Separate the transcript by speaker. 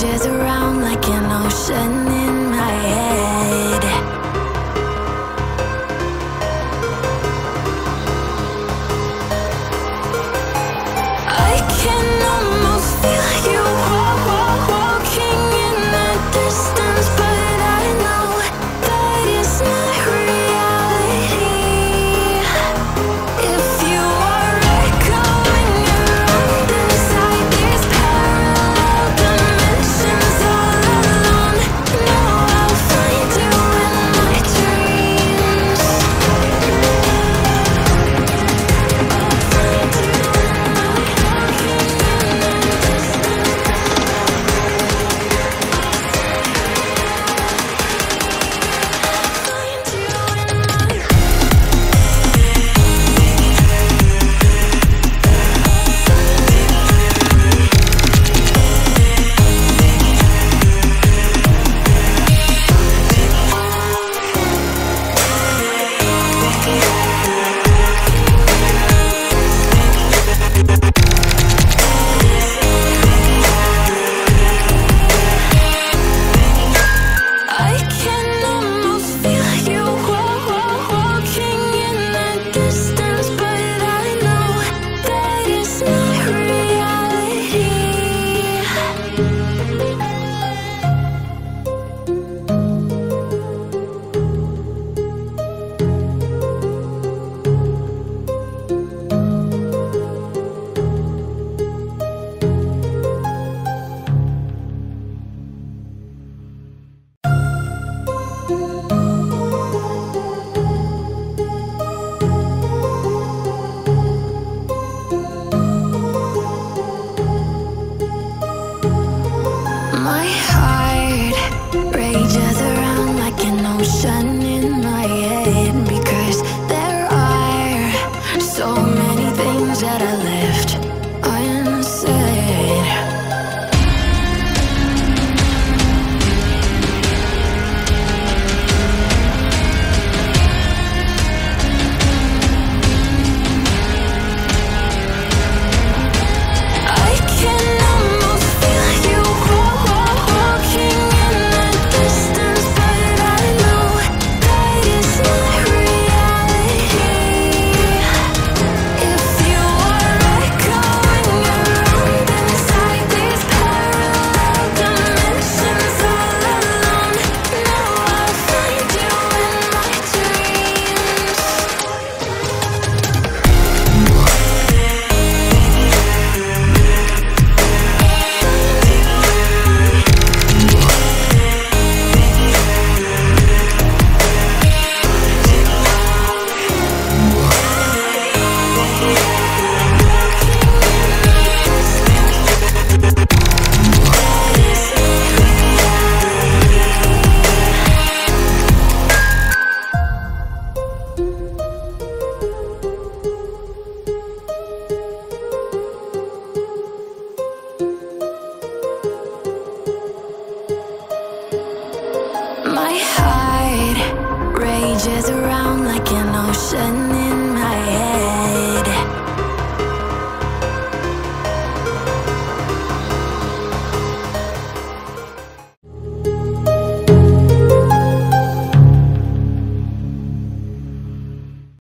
Speaker 1: rages around like an ocean in my head. I can almost feel you walking in the distance, but I know that it's not reality. If you are echoing around inside these parallel dimensions all alone, know I'll find you in my dreams. I'll find you in my I can almost feel you walking in the distance, but I know that it's not reality. My heart rages around like an ocean in my head, because there are so many things that I left unsaid. I can almost feel you walking in the distance, but I know that it's not reality. If you are echoing around inside these parallel dimensions all alone, know I'll find you in my dreams. My heart rages around like an ocean